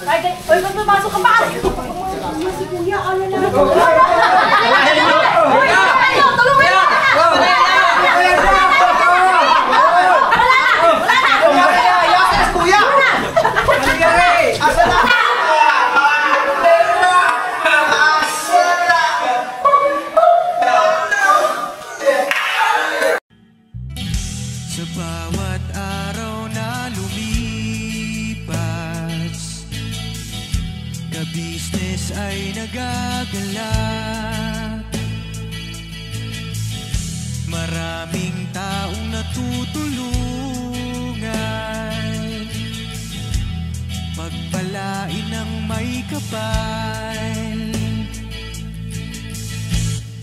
Ay, kung pumasok ka pa! Si Kuya, ano na? Tulungan mo! Sa bawat araw na lumipas, ka-business ay nagagalak. Maraming taong natutulungan, pagpalain ng may kapal.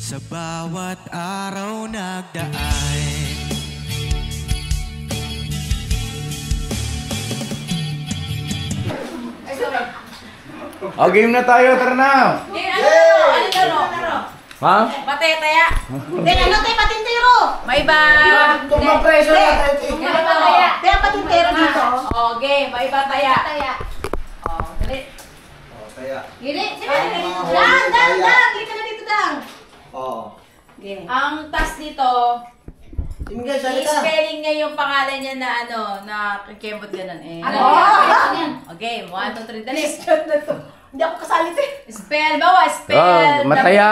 Sa bawat araw nagdaan, O, game na tayo, tara na! Ano laro? Ha? Mataya-taya. Hindi, ano tayo patintero? May iba. Tumapreso na tayo. May iba taya. Kaya patintero dito. O, game. May iba taya. O, dali. Taya. Gili. Dang. Gili ka na dito, Dang. Oo. Game. Ang task dito, Tingnan sa kita. i-spelling niya yung pangalan niya na ano, na kikembot ganun eh. Okay, 1, 2, 3, dali. Hindi ako kasali ito eh. Spell, bawa, spell. Mataya!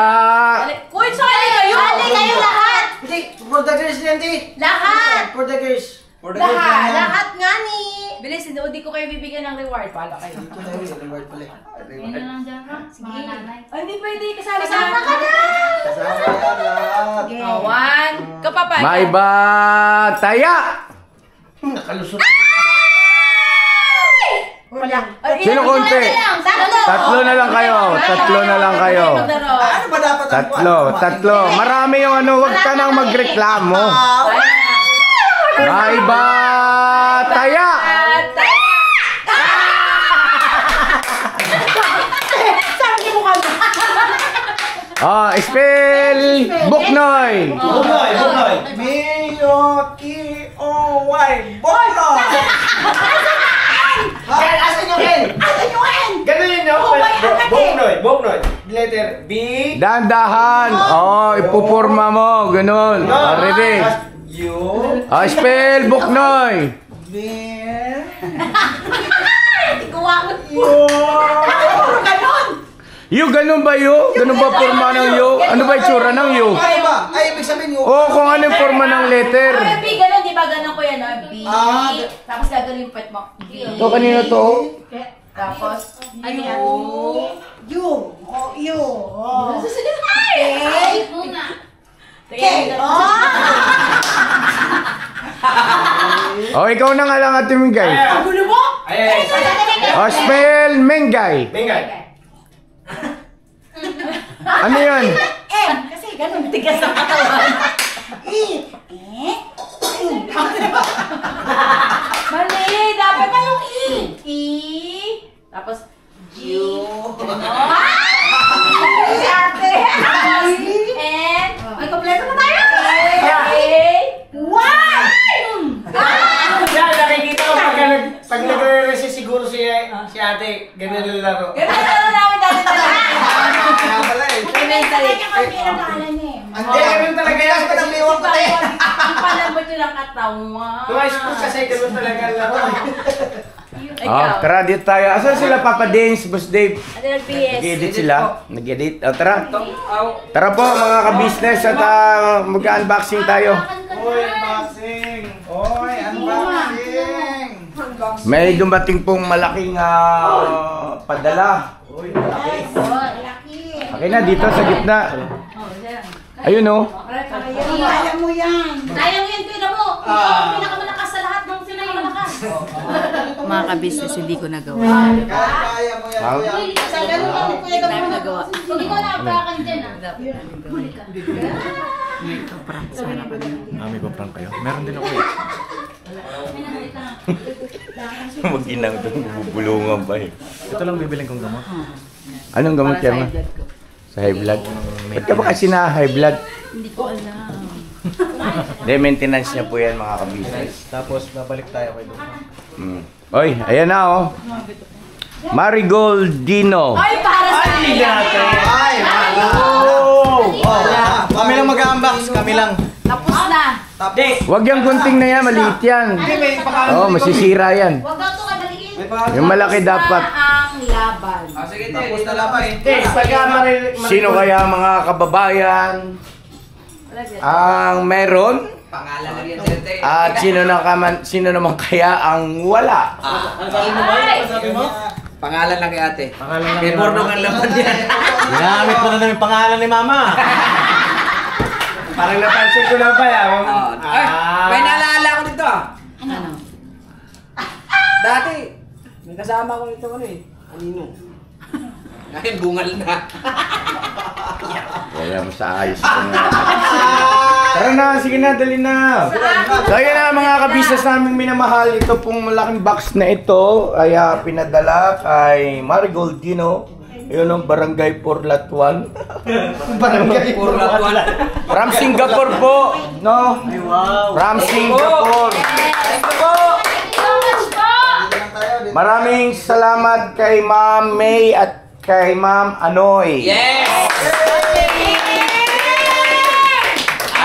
Kuy, sali kayo! Sali kayo lahat! Hindi, for the girls yan, di. Lahat! For the girls. Lahat nga ni! Bilis, hindi ko kayo bibigyan ng reward. Pala kayo. Ito na yun, reward pala. Ayun na lang dyan, ha? Mga nanay. Ay, hindi pwede. Kasali ka na! Kasama yan lahat. Oh, 1. Kapapay. May iba taya! Nakalusot. Wala. Sino konti? Tatlo na lang kayo. Tatlo na lang kayo. Ano ba dapat ang Tatlo. Marami yung ano, huwag ka nang magreklamo. May iba taya! Oh, spell Buknoy! Buknoy. B-O-K-O-Y. Buknoy! Asan yung N? Ganun yun, no? Buknoy. Letter B. Dandahan! Oh, ipupurma mo. Ganun. Oh, ready? U. Oh, spell Buknoy! B. Yu, ganun ba yu? Ganun ba forma ng yu? Ano ba itsura ng yu? Ano ba? Ay, ibig sabihin yung... Oh, kung ano yung forma ng letter. Ay, B, ganun, di ba? Ganun ko yan, no? B. Tapos gagawin yung pet mo. B. Ito, kanino to? Tapos, ano yan? Ay! Muna. Oh, ikaw na nga lang Ate Mingay. Oh, spell Mengay. Ano yan? Kasi ganun, tigas ang katawan. Mali, dapat na yung E. E. Tapos, G. Si ate. And, ay, kompleto na tayo. Nakikita ko pag nagre-resist siguro si ate, ganun lang laro. Ganun na namin dati talaga. Kaya pala eh. Hindi, ganun talaga yan. Pinamiwan ko tayo. Ang palambot yun ang katawan. Kung high school kasi, ganun talaga ang laro. Oh, tara dito tayo. Asan sila Papa Dance, Boss Dave? Ano nag-PS? Nag-edit sila? Nag-edit? Oh, tara. Tara po mga ka-business at mag-unboxing tayo. Oy, unboxing! Oy, unboxing! May dumating pong malaking padala. Uy, malaki. Okay na, dito sa gitna. Ayun oh. Kaya mo yan. Kaya mo yan, tira mo. Ikaw ang pinakamalakas sa lahat ng pinakamalakas. Mga ka-business, hindi ko nagawa. Kaya mo yan, kuya. Sa ganun lang, kuya, Hindi ko nagawa. Huwag ikaw na aprakan dyan, ha? Huli ka. Prank sana kami. May paprank kayo? Meron din ako eh. Mag-inang doon, bubulungan pa eh. Ito lang bibiling kong gamot. Anong gamot yan ma? Blood ko. Sa high blood? Ba't ka ba kasi na high blood? Hindi ko alam. Hindi, maintenance niya po yan mga ka-business. Tapos babalik tayo kay Doc. Oy, ayan na oh. Marigoldino. Ay, para sa akin. Ay, kami lang mag-unbox, kami lang. Tapos na. Wag yung gunting na yan, maliit yan. Oh, masisira yan. Huwag daw ito kabalikin. Yung malaki dapat. Ang laban. Sige, tapos na lang Sino kaya mga kababayan ang meron? Pangalan lang yan, Tete. At sino naman kaya ang wala? Pangalan lang kay ate. Kay Bornong ang laman yan. Ginamit mo na namin pangalan ni Mama. Parang napansin ko na ba yan? Ay, May naalala ko dito ah. Ano? Dati, may kasama ko ito ano eh. Anino. Ngayon, bungal na. Wala mo sa ayos ko nga. Tara na, sige na, dali na. So ayan na mga kabisnes naming minamahal. Ito pong malaking box na ito ay pinadala kay Marigoldino. Yun ang Barangay Porlatuan. Barangay Porlatuan. From Singapore po. No? From Singapore. Maraming salamat kay Ma'am May at kay Ma'am Anoy. Yes!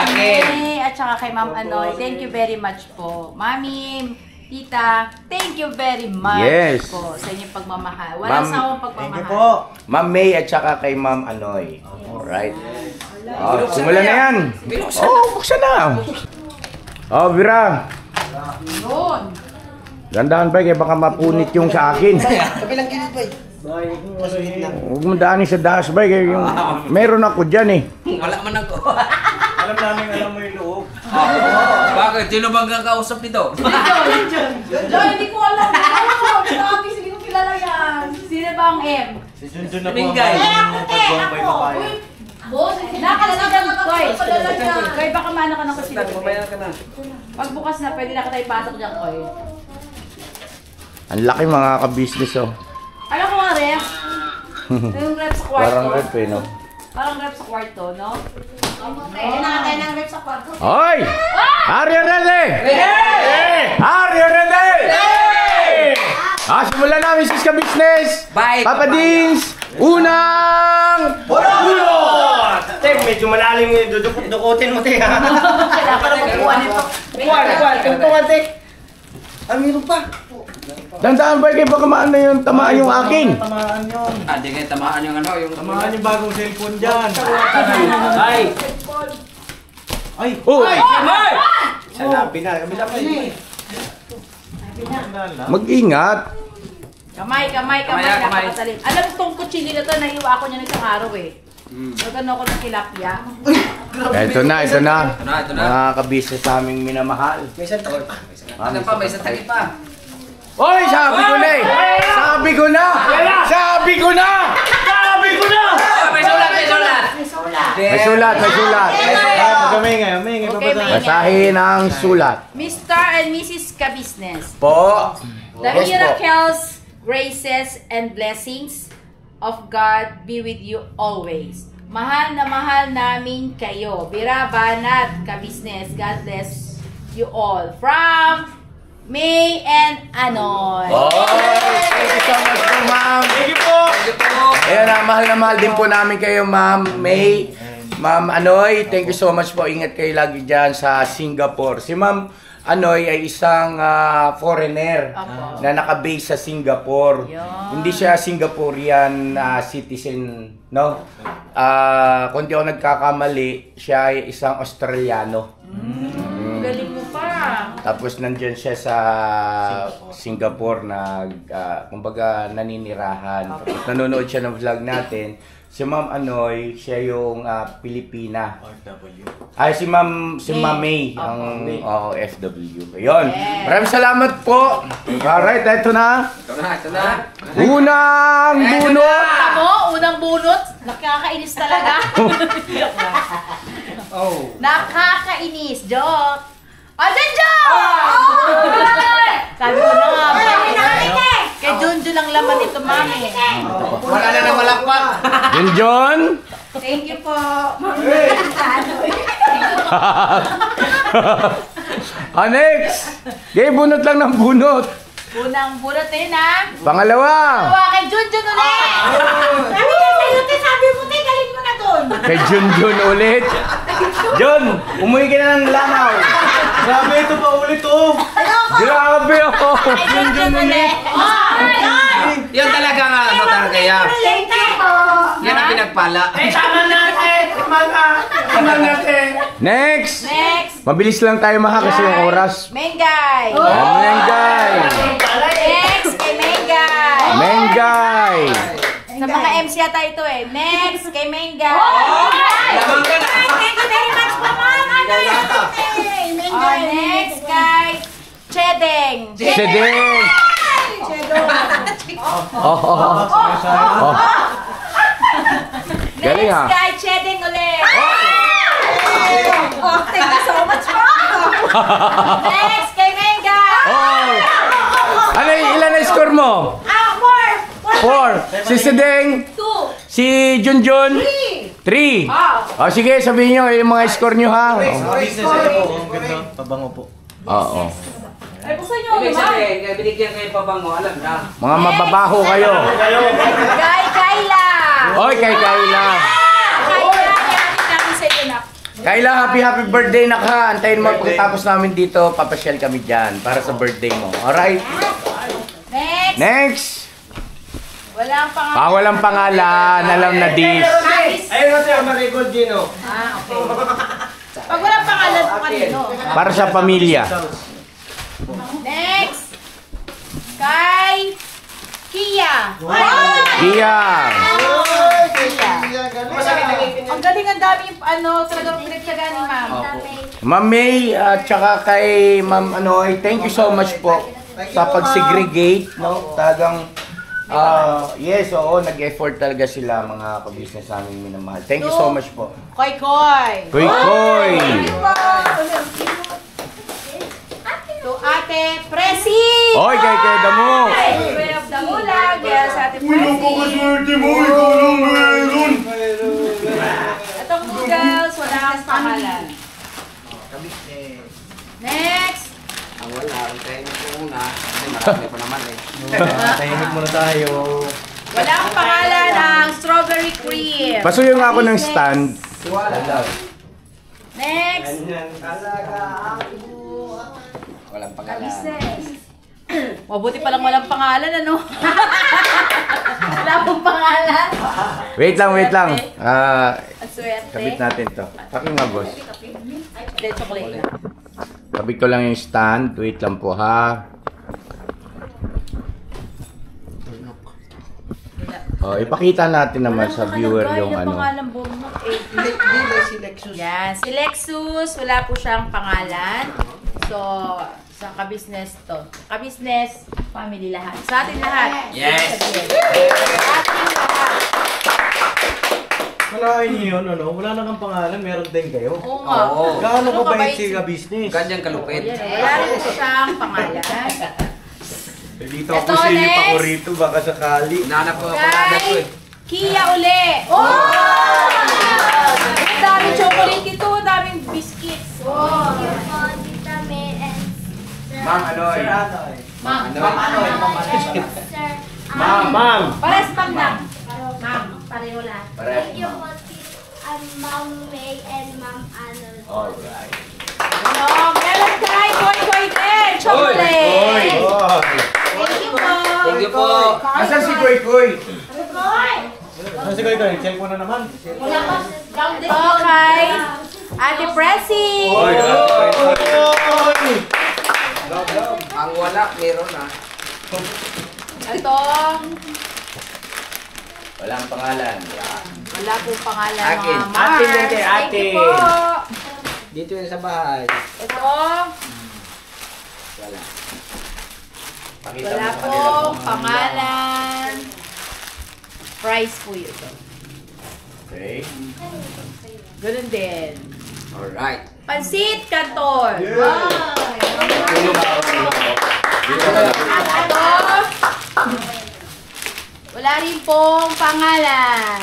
Mami at saka kay Ma'am Anoy, thank you very much po. Mami, Tita, thank you very much po sa inyong pagmamahal. Walang sawang pagmamahal. Thank you po. Ma'am May at saka kay Ma'am Anoy. Alright. Oh, simulan na yan. Oh, buksan na. Oh, Vira. Yun. Dandahan pa, kaya baka mapunit yung sa akin. Sabi lang ganito ba eh. Huwag mo daanin sa dash ba, kaya yung... Meron ako dyan eh. Wala man ako. Alam namin, alam mo yung loob. Bakit? Sino bang kakausap nito? Joy, hindi ko alam. Grabe, hindi ko kilala yan. Sino ba ang M? Si Junjun na po Lingay. ang pagbuwang papaya. Nakalagan ko, Koy. Koy, baka maano ka ng kusina. Mabayan ka na. Pagbukas na, pwede na kita ipasok dyan, Koy. Ang laki mga ka-business oh. Alam ko nga, ref. Yung ref sa kwarto. Parang rep eh, no? Parang ref sa kwarto, no? Kaya na tayo ng rep sa kwarto. Hoy! Are you ready? Are you ready? Simulan namin sis ka-business. Bye! Papa Dins, unang... Bulot! Te, medyo malalim yung dudukot-dukutin mo, te, ha? Kailangan na kukuha nito. Tungtungan, te. Ano meron pa? Dandaan ba kayo baka maano yung tamaan yung akin? Tamaan yun. Di kayo tamaan yung ano, yung... Tamaan yung bagong cellphone dyan. Ay! Ay! Oh! Ay! Sanabi na. Kabila pa yun. Mag-ingat. Kamay. Kamay. Napakasalim. Alam mo itong kutsilyo na ito, nahiwa ako niya isang araw eh. Nagano ako ng tilapia. Ito na. Ito na. Mga ka-business naming minamahal. May isang takip pa. Ano pa? May isang takip pa. Oy, sabi ko na eh! Sabi ko na! Sabi ko na! Sabi ko na! May sulat! May sulat! May sulat, may sulat. May Okay, may Basahin ang sulat. Mr. and Mrs. Ka-Business. Po. The Yes po. miracles, graces, and blessings of God be with you always. Mahal na mahal namin kayo. Bira, Banat, Ka-Business. God bless you all. From May and Anoy. Oh, thank you so much po, ma'am. Thank you po! Ayan na, mahal na mahal din po namin kayo, ma'am May. Ma'am Anoy, thank you so much po. Ingat kayo lagi dyan sa Singapore. Si ma'am Anoy ay isang foreigner na naka-base sa Singapore. Hindi siya Singaporean citizen, no? Kung di ako nagkakamali, siya ay isang Australiano. Galing mo pa. Tapos nandyan siya sa Singapore na kumbaga naninirahan. Tapos nanonood siya ng vlog natin. Si Ma'am Anoy, siya yung Pilipina. Ay, si Ma'am May, ang OFW. Ayun. Maraming salamat po. Alright, ito na. Ito na. Unang bunot. Unang bunot. Nakakainis talaga. Oh. Nakakainis. Joke. Ayan, Joke! Sabi ko na nga. Kay Junjun ang laman nito, mami. Wala na ng malakpak. John. Thank you po. Next. Gay, bunot lang ng bunot. Unang bunot na yun, ha? Pangalawa. Tawa kay Junjun ulit! Sabi na sa'yo, te, sabi mo, te, galing mo na doon. Kay Junjun ulit. Jun, umuwi ka na ng lanaw. Grabe ito pa ulit oh. Grabe ako. Kay Junjun ulit! Yan talaga nga, ano talaga yan. Thank you po. Yan ang pinagpala. Tama natin. Tama natin. Next. Next! Mabilis lang tayo maha kasi yung oras. Mengay! Mengay. Next kay Mengay! Mengay. Sa mga MC yata ito eh. Next kay Mengay! Lamang ka na. Thank you very much po, ma'am. Ano yan? Oh, next kay Chedeng! Sedeng. Oh. Galing, Next ah. kay Chedeng ulit! Oh, thank you so much po. Next kay Mengay! Oh. Ano, ilan na score mo? More. 4. Si Sedeng. 2. Si Junjun. 3. Oh, sige, sabihin nyo yung mga score nyo ha. Business ito po. Ang ganda. Pabango po. Oo. Ay, buksan nyo! Ibig sabihin, kaya binigyan kayo pabango, alam na. Mga mababaho kayo. Kay Kayla! Oy, kay Kayla. Kayla, yakin namin sa iyo na. Kayla, happy birthday na ka. Antayin mo pagkatapos namin dito, papasyal kami dyan para sa birthday mo. Alright? Next! Next. Walang pangalan. Walang pangalan. Alam na this. Ayun kasi ang Marigold Gino. Ah, okay. Pag walang pangalan po kanino. Para sa pamilya. Next! Kay Kia! Kia. Ang galing, ang dami yung talagang pinagtsagaan ni ma'am. Ma'am May, at saka kay Ma'am Anoy, thank you so much po sa pag-segregate. No? Talagang, yes, oo, nag-effort talaga sila mga ka-business namin minamahal. Thank you so much po. Koy Koy! Koy Koy! To Ate Presi! Oy, kay Damo! Queen of Damulag, yes, Ate Presi! mo, ikaw lang meron! Itong two girls, wala kang pangalan. Next! Ang wala, ang tayo nyo una. Kasi marami pa naman eh. Tahimik muna tayo. Wala akong pangalan ng strawberry cream. Pasuyo nga ako ng stand. Next! Walang pangalan. Mabuti palang walang pangalan, ano? Wala akong pangalan. Wait lang. Ang swerte. Kabit natin to. Paki nga, boss. Hindi, chocolate na. Kabit ko lang yung stand. Wait lang po, ha. Oh, ipakita natin naman sa viewer yung ano. Pangalan bumok eh. Si Lexus. Yan, si Lexus, wala po siyang pangalan. So, sa ka-business to. Ka-business, family lahat. Sa atin lahat. Yes. Sa atin lahat. Malain niyo yun, ano? Wala na kang pangalan, meron din kayo. Oo nga. Oo. Gaano Ano ka ba kabait si ka-business? Ganyang kalupit. Yan, wala rin po siyang pangalan. Dito ako silip ako rito, baka sakali. Nanap ko ang pangalan ko Kay eh. Kia uli. Ang daming chocolate dito, ang daming biscuits. Ma'am Anoy. Ma'am. Ma'am! Pares pag na. Ma'am, pareho lahat. Pareho, Thank you po, Ma'am May and Ma'am Arnold. Alright. Ano, meron kay Koy din. Chocolate. Thank you po. Thank you po. Asan si Koy Koy? Ano si Koy? Cellphone na naman. Wala pa. Okay. Ate Presi. Ang wala, meron ah. Ito, Walang pangalan. wala po pangalan Akin. mga Mars. Atin din kay Thank you ate. po. Dito yun sa bahay. Ito, Wala. Pakita wala mo sa po kanila kung ano pangalan. Price po yun. Okay. Ganun din. Alright. Pansit Canton. Dito na lang. Ito, wala rin pong pangalan.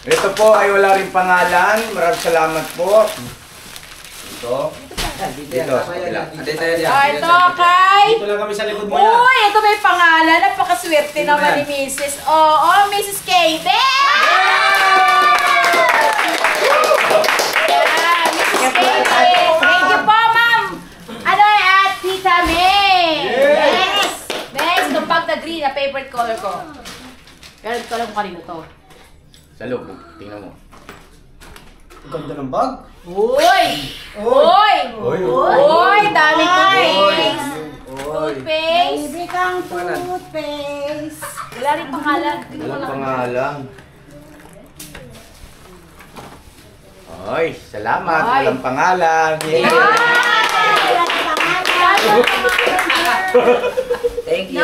Ito po ay wala rin pangalan. Maraming salamat po. Ito. Dito, sa kabila. Dito yan. Ito kay... Dito lang kami sa likod mo yan. Uy, ito may pangalan. Napakaswerte naman ni Mrs. Oo, Mrs. Katie! Yan, Mrs. Katie. Thank you po, ma'am. Ano at Tita May. Yes. Next, itong bag na green na favorite color ko. Pero ito lang kung kanino to. Sa loob, tingnan mo. Ganda ng bag. Uy! Uy! Uy! Dami toothpaste! Oy. Toothpaste! Baby kang toothpaste. Wala rin pangalan. Walang pangalan. Ay, salamat. Ay. Walang pangalan. Walang pangalan. Thank you.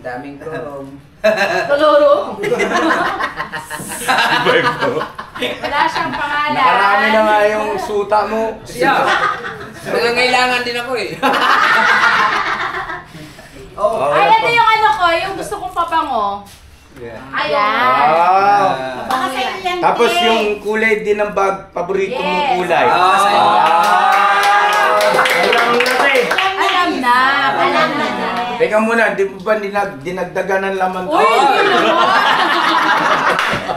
Daming ko. Koloro. Iba ito. Wala siyang pangalan. Nakarami na nga yung suta mo. Siya. Nangangailangan din ako eh. Oh, Ay, ito yung ano ko, yung gusto kong pabango. Ayan. Wow. Baka sa ilan Tapos din. yung kulay din ng bag, paborito mong Yes. kulay. Alam mo natin. Alam na. Alam na. Teka muna, di mo ba dinagdagan ng laman to? Uy, hindi naman.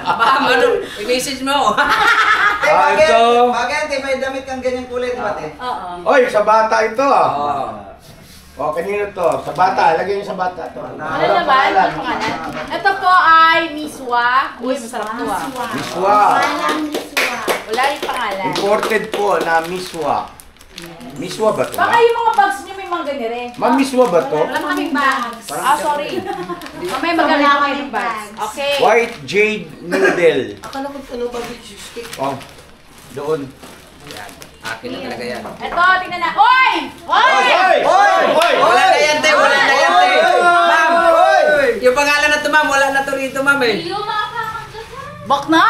Ma'am, ano? I-message mo. Ito. Bakit? May damit kang ganyang kulay, di ba, te? Oo. Oy, sa bata ito ah. Oo. O, kanino to? Sa bata, lagay nyo sa bata to. Ano naman? Ang pangalan? Ito po ay Miswa. Uy, masarap to ah. Miswa. Walang miswa. Wala rin pangalan. Imported po na miswa. Miswa ba to? Baka yung mga bags niyo may mga ganyan rin. Ma'am, miswa ba to? Wala kaming bags. Ah, sorry. Mamaya magaling Wala kami kaming ng bags. bags. Okay. White jade noodle. Akala ko ano ba, stick? Oh, doon. Yan. Akin na talaga yan. Ito, tingnan na. Oy! Oy! Oy! Wala na yan, te. Wala na yan, te. Ma'am! Yung pangalan na to, ma'am. Wala na to rito, ma'am eh. Bak na!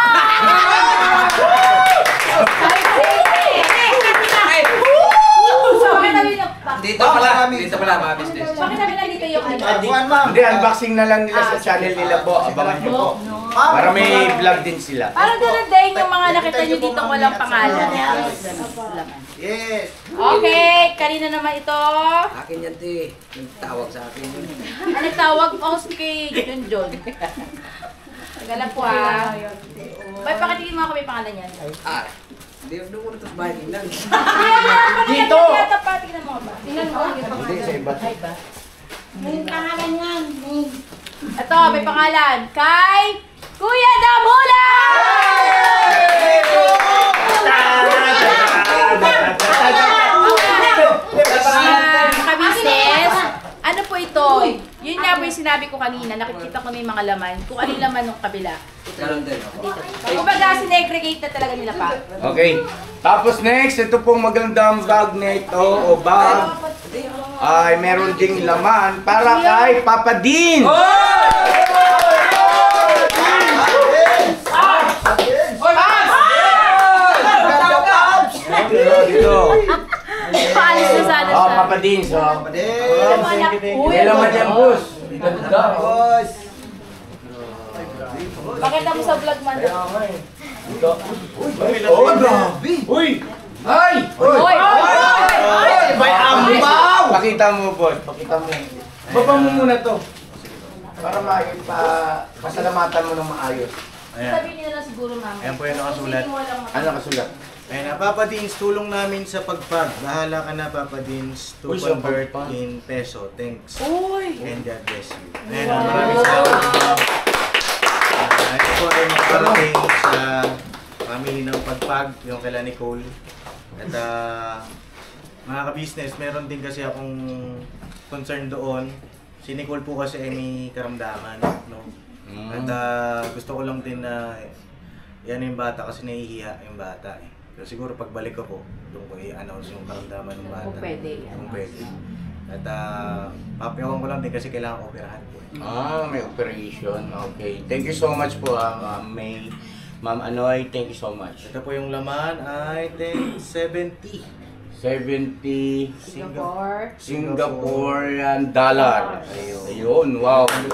Bakit namin Dito pala. Dito pala, mga business. Bakit namin nandito yung ano? Buwan, ma'am. Hindi, unboxing na lang nila sa channel nila po. Abangan nyo po. Para may vlog din sila. Parang ganun din yung mga nakita nyo dito walang pangalan. Yes. Okay, kanina naman ito. Akin yan, te. Nagtawag sa akin. Ano tawag? Oh, si kay Junjun. Tagala po ah. Bay, pakitigin mo ako may pangalan yan. Ah. Hindi, doon ko na ito sa bahay. Tingnan. Dito! Tingnan mo ba? Tingnan mo. Hindi, sa iba. Ay ba? May pangalan yan. May. Ito, may pangalan. Kay Kuya Damula! Ka-business, ano po ito? Yun nga po yung sinabi ko kanina, nakikita ko na yung mga laman. Kung ano yung laman ng kabila. Ganun din. Kumbaga, sinegregate na talaga nila pa. Okay. Tapos next, ito pong magandang bag na ito o bag ay meron ding laman para kay Papa Dean. Dito. Paalis na sana Oh, siya. Papa Dean. So, Uy, may laman yan, boss. Ganda. Boss. pakita mo sa vlog man. Oh, grabe. Uy! Ay! Uy! Uy! May ambaw! Pakita mo, boss. Pakita mo. Baba mo muna to. Para pasalamatan mo ng maayos. Sabihin nila lang siguro, mama. Ayan po yung nakasulat. Hindi mo walang Ano nakasulat? Ayun na, Papa Deans, tulong namin sa pagpag. Bahala ka na, Papa Deans, to Uy, sa convert pagpag. in peso. Thanks. Uy! And God bless you. Ayun na, maraming salamat. Ito po ay makarating sa family ng pagpag, yung kala Nicole. At mga ka-business, meron din kasi akong concern doon. Si Nicole po kasi ay may karamdaman. No? At gusto ko lang din na yan yung bata kasi nahihiya yung bata eh. Pero siguro pagbalik ko po, doon ko i-announce yung karamdaman ng bata. Kung pwede. Kung pwede. At papayawan ko lang din kasi kailangan operahan po. May operation. Okay. Thank you so much po, Ma'am Anoy. Thank you so much. Ito po yung laman ay 70 Singaporean dollar. Ayun. Wow. Thank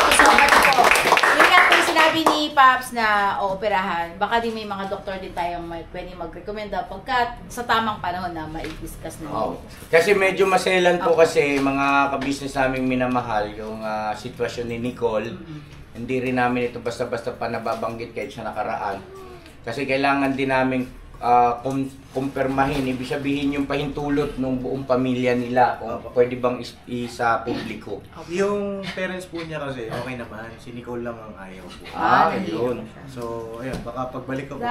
you so much po. Yun nga po yung sinabi sabi ni Paps na ooperahan, baka din may mga doktor din tayong pwede mag-recommenda pagka sa tamang panahon na mai-discuss na. Oh. Kasi medyo maselan po kasi mga ka-business naming minamahal yung sitwasyon ni Nicole. Hindi rin namin ito basta-basta pa nababanggit kahit sa nakaraan. Kasi kailangan din namin kumpirmahin, ibig sabihin yung pahintulot ng buong pamilya nila kung pwede bang isa publiko. Yung parents po niya kasi okay naman, si Nicole lang ang ayaw po. Yun. So, ayun, baka pagbalik ko po,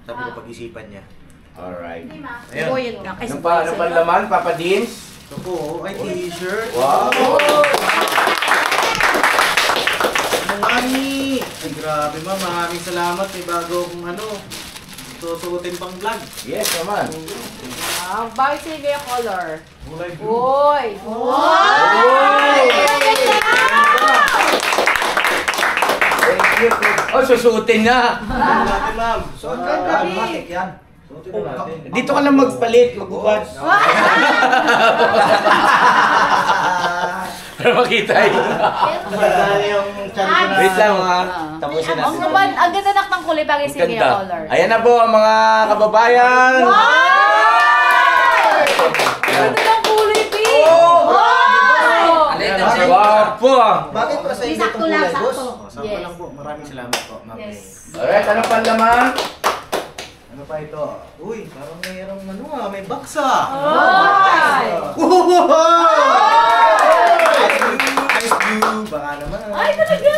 sabi ko pag-isipan niya. Alright. Ayun. Buoyant ka. Ano pa laman, Papa Dins? Ito po, ay t-shirt. Wow! Mami! Ay, grabe ma, maraming salamat. May bago akong susuotin pang vlog. Yes naman. Bakit sige yung color? Kulay blue. Uy! Thank you. Oh, susuotin na. Natin, ma'am. So, automatic yan. Suotin na natin. Dito ka lang magpalit, magubad. Para makita yun. Yung chan ko na. Wait lang ha. Tapusin Ang natin. naman, ang ganda ng kulay bagay sige yung Ganda. color. Ayan na po ang mga kababayan. Ganda ng kulay, P! Wapo. Bakit pa sa inyo itong Sakto lang, kulay, boss? sakto. Sakto Yes. lang po. Maraming salamat po, ma'am. Yes. Alright, ano pa laman? Ano pa ito? Uy, parang mayroong may baksa. Ay! Ice blue. Baka naman. Ay, talaga!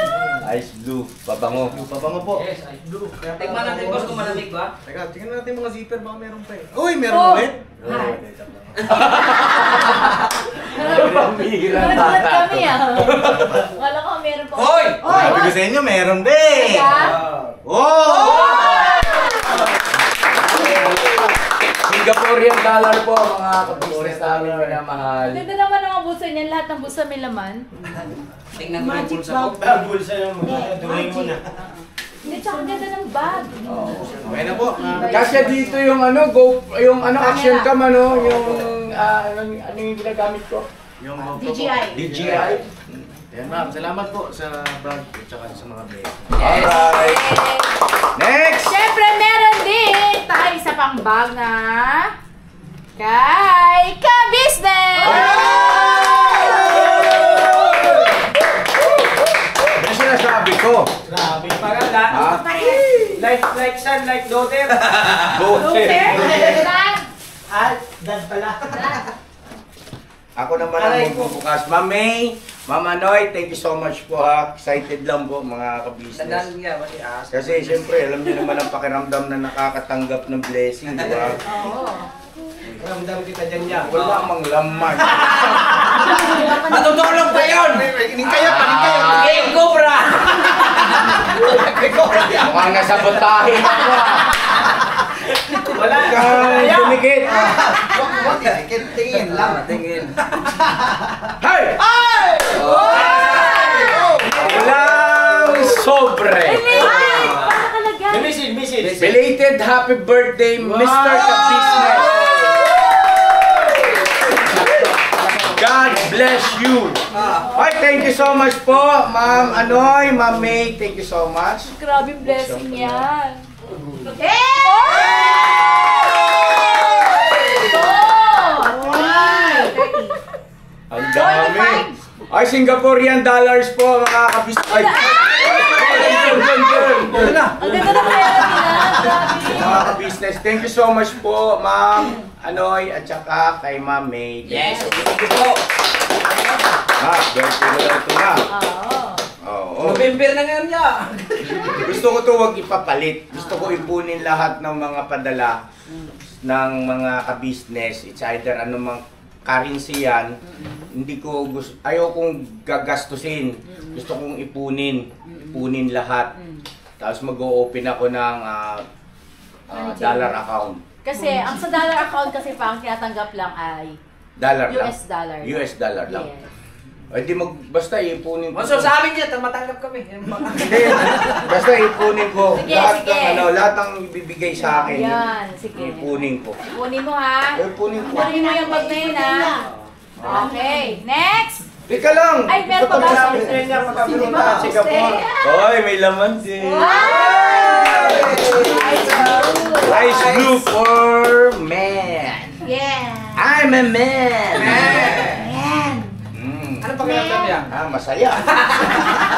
Ice blue, babango. Pabango po. Yes, I do. Tignan natin, boss, kung malamig ba? Teka, tingnan natin mga zipper. Baka meron pa eh. Uy, meron ulit. Pambihira na Nagulat bata kami to. Wala ko meron pa. Hoy! Sabi ko sa inyo, meron din. Oh! Singaporean dollar po, mga ka-business namin minamahal. Ganda naman ang bulsa niyan. Lahat ng bulsa may laman. Tingnan mo yung bulsa ko. Bulsa yung duling mo na. Hindi, tsaka ang ganda ng bag. Okay na po. Kasi dito yung action cam ano yung ginagamit ko? Yung GoPro po. DJI. DJI. Ayan ma'am, salamat po sa bag at saka sa mga bag. Alright. Next! Siyempre, meron din tayo isa pang bag na kay Ka-Business! Ano sinasabi ko? Grabe. Paganda. Like son, like daughter. Luther? Dad pala. Ako naman ang Aray ko. magbubukas. Ma'am May, Ma'am Anoy, thank you so much po ha. Excited lang po mga Tandaan ka-business. nga, pati as. Kasi siyempre, alam niyo naman ang pakiramdam na nakakatanggap ng blessing, di ba? Oo. Ramdam kita dyan niya. Wala mang laman. Matutulog ba yun? Ining kayo, paning kayo. Game Cobra! Mukhang nasabotahin ako ha. Wala. Kang dumikit. Tingin lang, tingin. Hey! Walang sobre. Message. Belated happy birthday, Mr. Ka-Business. God bless you. Ay, thank you so much po, Ma'am Anoy, Ma'am May, thank you so much. Grabe blessing yan. Ang dami. Ay, Singaporean dollars po, mga ka-business. Ay, Ang ganda ng pera nila. mga ka-business, thank you so much po, Ma'am Anoy, at saka kay Ma'am May. Yes, thank you po. Birthday mo daw ito na. Oo. November na ngayon niya. Gusto ko to wag ipapalit. Gusto ko ipunin lahat ng mga padala ng mga ka-business. It's either anumang currency yan. Hindi ko gusto, ayaw kong gagastusin. Gusto kong ipunin. Ipunin lahat. Tapos mag-o-open ako ng dollar account. Kasi, ang sa dollar account kasi pa, ang tinatanggap lang ay Dollar lang. US dollar. US dollar lang. Yes. Ay di basta ipunin ko. Maso sa amin niya, matanggap kami. Hindi. Basta ipunin ko. Sige, lahat sige. ng lahat ng ibibigay sa akin. Yan, sige. Ipunin ko. Ipunin mo ha. Ipunin ko. Ipunin mo yung bag na yun ha. Okay, next! Teka lang! Ay, meron pa ba? Sabi niya, pagkapunta sa Singapore. Hoy, may laman din. Ice blue for man. Yeah. I'm a man. Man. Ano pakiramdam niya? Ah, masaya.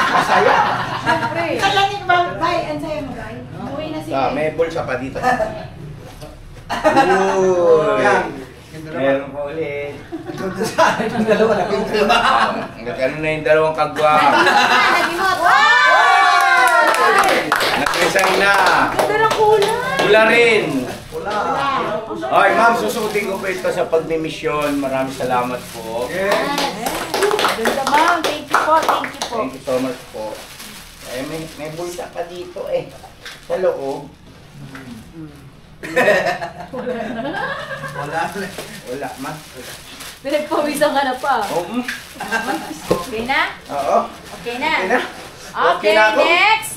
Masaya. Kaya ni Bay, ang sayo mo, Bay. Uwi na si Ah, may bulsa pa dito. Uy. Meron pa ulit. Yung dalawa na Ano na yung dalawang kagwa? Nagimot. Nag-resign na. Ganda ng kulay. Pula rin. Ay, ma'am, susutin ko pa ito sa pagmimisyon. Maraming salamat po. Ganda, ma'am. Thank you po. Thank you po. Thank you so much po. Eh, may bulsa pa dito eh. Sa loob. Wala, ma. Pinagpawisan ka na pa. Oo. Okay na? Oo. Okay na? Okay na? Okay, Okay na ako? next.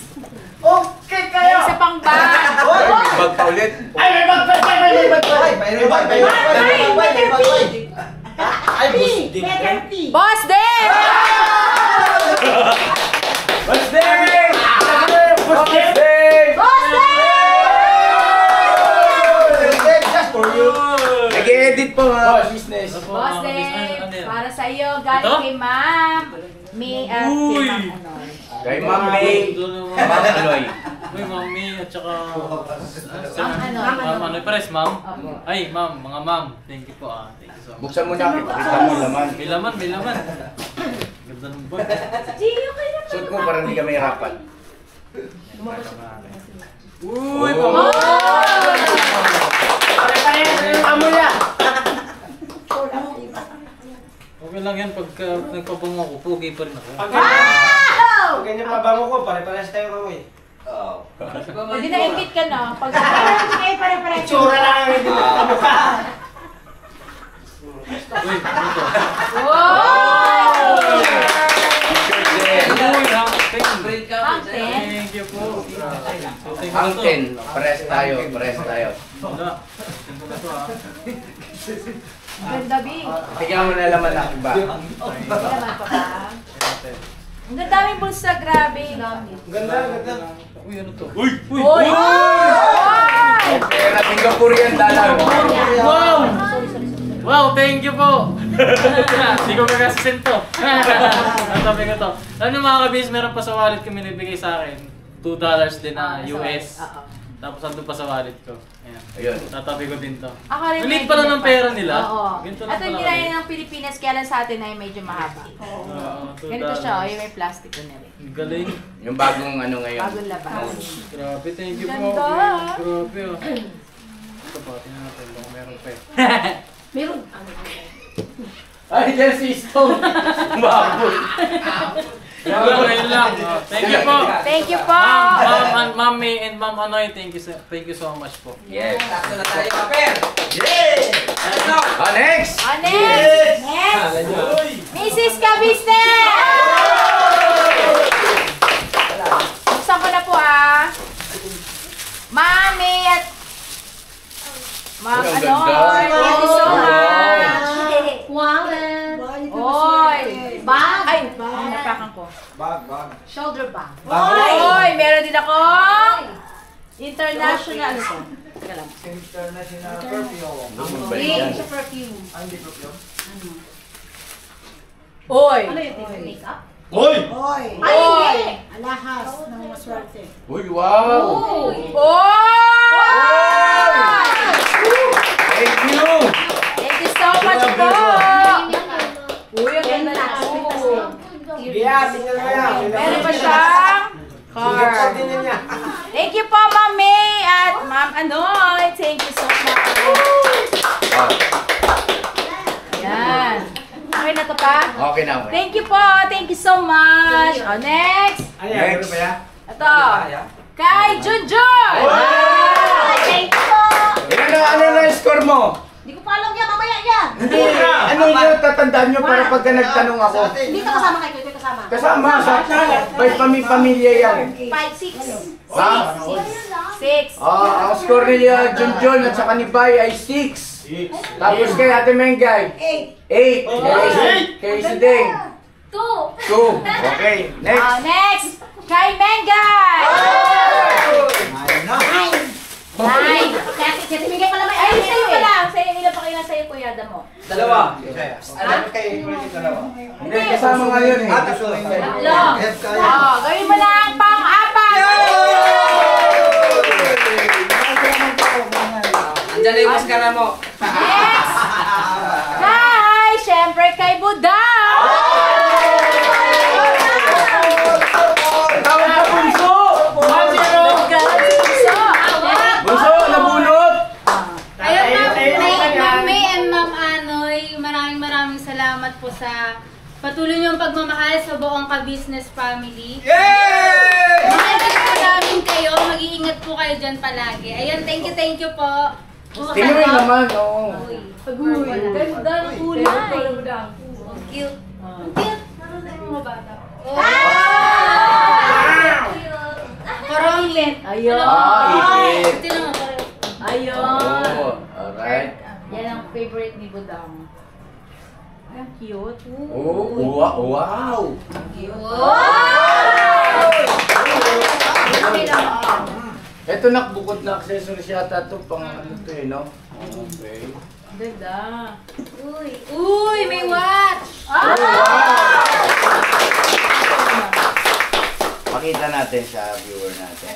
Okay May isa pang bag. Ay, may bag pa ulit. Ay, may bag pa! May bag pa! Letter P. Boss Dave! What's there? Boss Dave! Just for you. Nag-edit po mga business. Boss Dave, para sa iyo, galing kay Ma'am May at kay Ma'am Anoy. Kay Ma'am May. Ma'am Anoy. Uy, mami, at saka... Ma'am Anoy. Ma'am Anoy, pares, ma'am. Opo. Ay, ma'am, mga ma'am. Thank you po, Thank you so much. Buksan mo na, kita mo laman. May laman, may laman. Ganda ng bag. Gio, okay na. Suot mo para hindi ka mahirapan. Uy, Oh. Amo niya! Okay lang yan, pagka nagpabango ako, pugi pa rin ako. Pag ganyan pabango ko, pare-pares tayo kami. Pwede na ingit ka na. Pag Pare-pare. Tsura lang ang hindi mukha. Uy, ano to? Wow! Uy, hangting. Hangting? Thank you po. So, thank you na to. Hangten. Pares tayo, pares tayo. Wala. Thank you na to, Ganda, Bing. Tignan mo na laman ng iba. Naman pa ba? Ang daming bulsa, grabe. Ganda, ganda. Uy, ano to? Uy! Uy! Uy! Pera Singaporean dollar. Wow! Wow, thank you po! Hindi ko magasisin to. Ang sabi ko to. Alam niyo mga kabis, meron pa sa wallet ko binibigay sa akin. $2 din na US. Tapos andun pa sa wallet ko. Ayan. Ayun. Tatabi ko din to. Ako rin. Maliit pala ng pera nila. Oo. Ganito lang At pala yung kami. ginaya ng Pilipinas, kaya lang sa atin ay medyo mahaba. Oo, $2. Ganito siya, yung may plastic ko na rin. Galing. Yung bagong ano ngayon. Bagong labas. Grabe, thank you po. Ganda. Grabe oh. Ito pa, tingnan natin kung meron pa eh. Meron. Ay, dyan si Stone. Umabot. Ngayon lang. Thank you po. Thank you po! Ma'am May and Ma'am Anoy, thank you so much po. Yes. Sakto na tayo, Kaper. Next! Next! Next! Mrs. Kabisnes! Buksan ko na po Mami at Ma'am Ang Anoy, ganda. thank you so much! Wallet. Oy! Bag. Ay! Napakan ko. Bag. Shoulder bag. Oy! Meron din akong international. Teka lang. International perfume. Ring sa perfume. Hindi perfume? Oy! Ano yung makeup? Hoy! Ay, Oy! hindi. Alahas ng maswerte. Uy, wow! Oy! Thank you! Thank you so much po! Uy, ang ganda na po. Yeah, tingnan mo yan. Meron pa siyang Singapore card. din yan. Thank you po, Ma'am May at Ma'am Anoy. Thank you so much. Yan. Okay na to pa? Okay na, okay. Thank you po. Thank you so much. Oh, next. Ano yan? Ano ba yan? Ito. Kay Junjun. Thank you po. Ano na yung score mo? Hindi ko pa alam yan. Mamaya yan. Hindi, ano yun, tatandaan nyo para pagka nagtanong ako. Hindi ka kasama kay Kuya. Kasama. Kasama, sa pamilya yan. 5, 6. Ha? 6. Ang score ni Junjun at saka ni Bay ay 6. Tapos kay Ate Mengay, 8. Kay si Deng, 2. Okay, next. Next, kay Mengay! 9. Kasi bigay ko naman. Ay, sa'yo pa lang. Sa'yo, ilan pa kayo na sa'yo, Kuya Damo? 2. Alam kayo yung dalawa. Hindi, kasama nga yun eh. Gawin mo lang pang-apat! Andiyan na yung maskara mo. Next! Siyempre kay Budang! Tawag ka bunso! Bunso, nabunot! Ma'am May and Ma'am Anoy, maraming salamat po sa patuloy niyong pagmamahal sa buong ka-business family. Yay! Mahal po namin kayo, mag-iingat po kayo dyan palagi. Ayun, thank you po. Tingnan mo yung laman, oo. Ganda ng kulay. Ang cute. Ang cute. Ano yung mga bata? Parang lit. Ayun. Ipit. Ayun. Alright. Yan ang favorite ni Budang. Ay, ang cute. Wow! Ito nakbukod na accessories yata ito pang ano to eh, no? Okay. Ganda. Uy, may watch! Pakita natin sa viewer natin.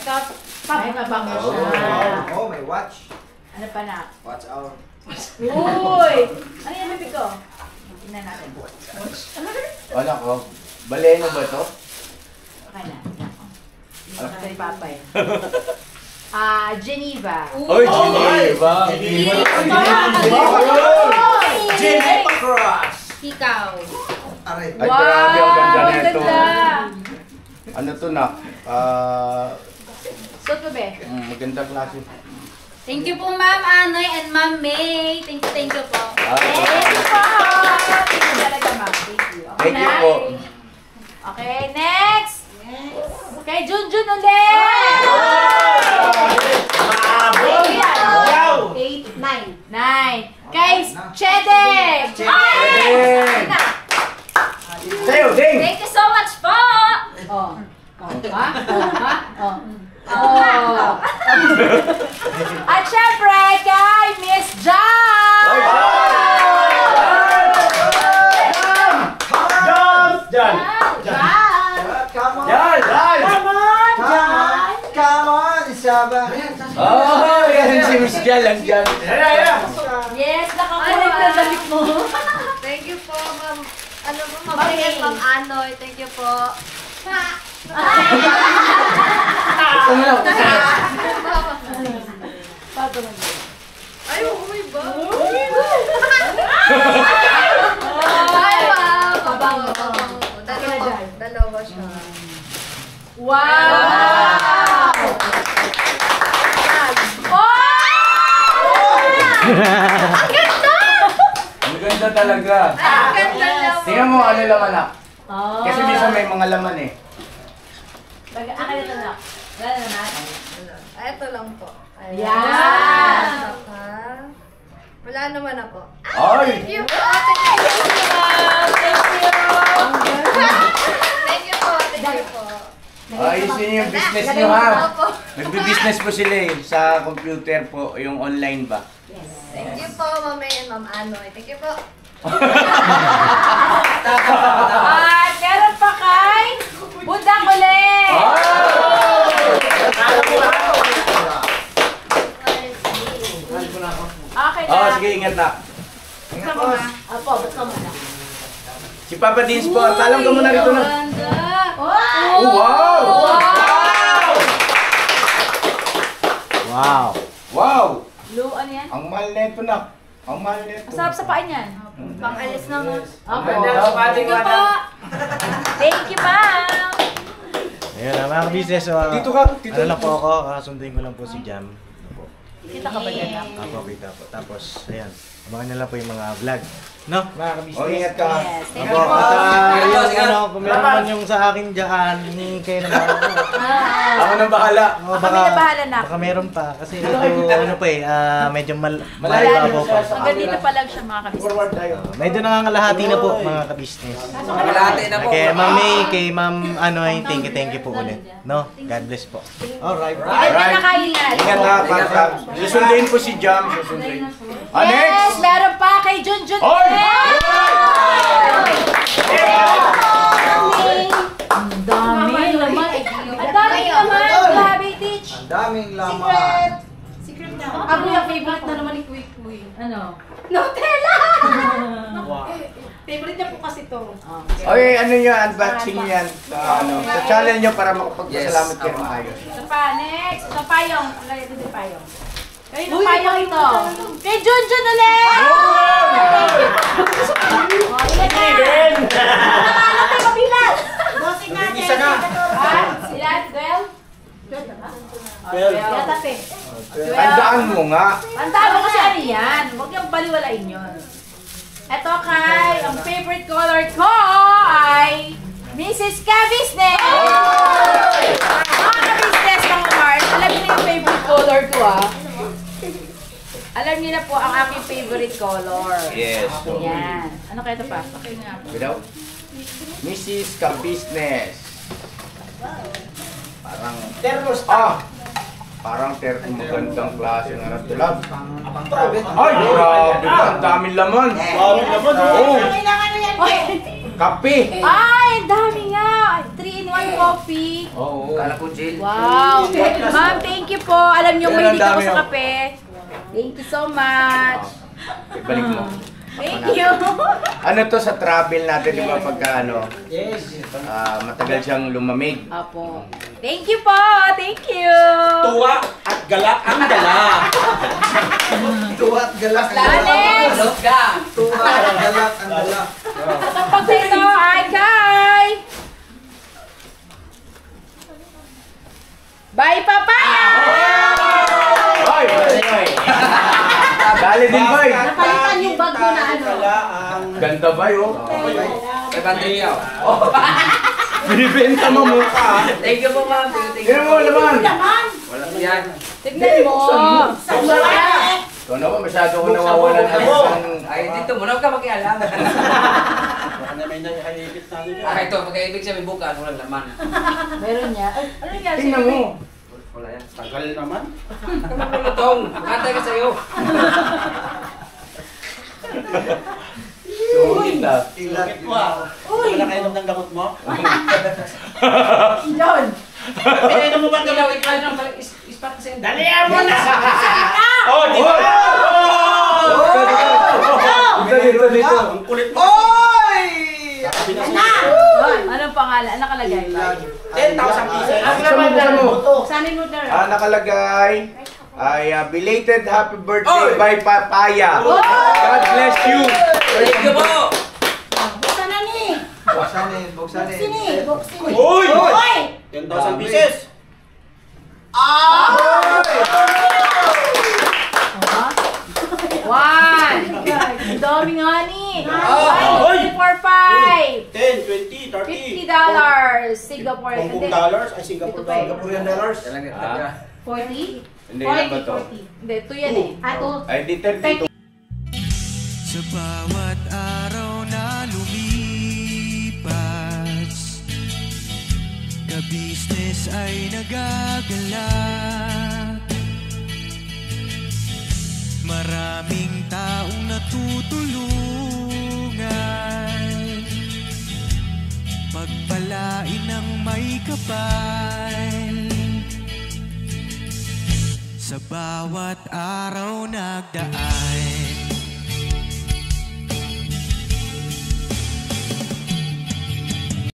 Ay, mabango siya. Oh, may watch. Ano pa na? Watch out. Uy! Ano yung bibig ko? Tingnan natin. Ano ko? Baleno ba to? Okay na. Ano kay Papay? Geneva. Oy, Geneva! Geneva Cross. Ikaw. Ay, grabe ang ganda Wow, nito. ganda. Ano to na? Suot mo, be? Magandang klase. Thank you po Ma'am Anoy and Ma'am May. Thank you po. Thank you po. Thank you talaga, ma'am. Thank you. Okay, Thank you po. Okay, next. Kay Junjun ulit. 8, 9. 9. Kay Chede. Sa'yo, Ding! Thank you so much po. Oh. Ha? Oh. At syempre, kay Miss Jam! Jan! Come on, Isaba. Oh, yan si Miss Gal, andyan. Yes, nakakulit na damit mo. Thank you po Ma'am. Ano po Ma'am May and Ma'am Anoy. Thank you po. Ay, may ba? Ay, wow! Pabango. Dalawa siya. Wow! Ang ganda! Ang ganda talaga. Ang ganda naman. Tingnan mo ano laman na. Oh. Kasi minsan may mga laman eh. Akin ito na. Gano'n natin. Ito lang po. Yan! Wala naman ako. Ay! Thank you po. Thank you. Thank you po. Thank you po. Ayusin niyo yung business niyo ha. Nagbi-business po sila eh. Sa computer po, yung online ba? Thank you po, Ma'am May and Ma'am Anoy. Thank you po. At meron pa kay Budang ulit! Okay na. Oh, sige, ingat na. Apo, ba't ka muna? Si Papa Dins po, talang ka muna rito na. Ganda. Oh, wow! Wow! Wow! Lu, ano yan? Ang mahal neto na. Ang mahal neto. Masarap sa paan yan. Pang-alis naman. Apo. Thank you po. Thank you, ma'am. Ayun na mga business. Dito ka, dito. Ano lang po ako, kasunduin ko lang po si Jam. Ano po. Kita ka ba dyan? Apo, kita po. Tapos, ayan. Abangan nyo lang po yung mga vlog. No? Mga kabisnes. O, ingat ka. Yes, thank Apo, you po. at kung meron man yung sa akin dyan, hindi kayo naman ako. Ako nang bahala. Kami na bahala na. Baka meron pa. Kasi medyo, medyo Malayo malayo pa. Hanggang dito pa lang siya mga kabisnes. Medyo nangangalahati na po mga kabisnes. Kalahati na po. Kay Ma'am May, kay Ma'am Anoy, thank you po ulit. No? God bless po. Alright. Alright. Ingat ha, basta. Susundin po si Jam. Susundin. Yes, meron pa kay Junjun. Oy! Ang dami laman. Ang dami laman. Grabe, Teach. Ang daming laman. Secret na. Ako yung favorite na naman ni Kuy Kuy. Ano? Nutella! Favorite niya po kasi to. Okay, ano nyo, unboxing yan sa channel nyo para makapagpasalamat kayo ng ayos. Ito pa, next. Ito payong. Alay, ito din payong. Kayo na payong ito. Kay Junjun ulit! Steven! Ano tayo mabilas? Bossing natin. Isa na. Sila, 12? 12. Yata pe. Tandaan mo nga. Tandaan mo kasi ano yan. Huwag niyang baliwalain yun. Ito kay, ang favorite color ko ay Mrs. Kabisnes! Mga Kabisnes, mga Mars, alam niyo na yung favorite color ko Alam niyo na po ang aking favorite color. Yes. Yan. Ano kaya ito pa? Okay nga po. Without Mrs. Kabisnes. Parang parang magandang klase na natulad. Ay, grabe ka. Ang daming laman. Oo. Kape. Ay, ang dami nga. 3-in-1 coffee. Oo. Kala ko, Jill. Wow. Ma'am, thank you po. Alam niyo, mahilig ako sa kape. Thank you so much. Ibalik mo. Thank you. Ano to sa travel natin, di ba, pagka Yes. matagal siyang lumamig. Apo. Thank you po. Thank you. Tuwa at gala ang dala. Tuwa at galak. Lanes. Tuwa at galak ang dala. Tapos ito ay kay Bye, Papaya! Hoy! Dali din, boy! Napalitan yung bag mo na ano. Ganda ba yun? Kay Bandrillo. Binibenta mo mukha. Thank you po, ma'am. Tignan mo naman. Wala yan. Tignan mo. Ikaw naman, masyado ko nawawalan ng... Ay, dito mo na ka makialam. May nakaibit na nyo. Ito, magkaibig siya may bukas, walang laman. Meron niya. Ay, ano nangyari? Tingnan mo. Wala yan. Tagal naman. Kamulutong, magkantay ka sa'yo. Sungit na. Bakit mo ah? Wala kayo ng gamot mo? John! Pinainom mo ba ng gamot? Ispat kasi. Dalihan mo na! Oh, di ba? Dito. Ang kulit mo. Anong pangalan? Ano nakalagay? 10,000 pieces. Buksan mo. Sanin mo na. Nakalagay ay belated happy birthday by Papaya. God bless you. Thank you po! Buksan na ni. Buksanin. Buksin ni. Buksin ni. Uy! Uy! 10,000 pieces. One! Ang dami nga ni! Oy! 4, 5! 10, 20, 30. $50! Singapore. Hong Kong Hindi. dollars ay Singapore Ito pa eh. Singaporean dollars. 40? Hindi na ba to? Hindi, ito yan eh. Ato. Ay, di 32. Sa bawat araw na lumipas, kabisnes ay nagagalak. Maraming taong natutulungan, pagpalain ng may kapal. Sa bawat araw nagdaan,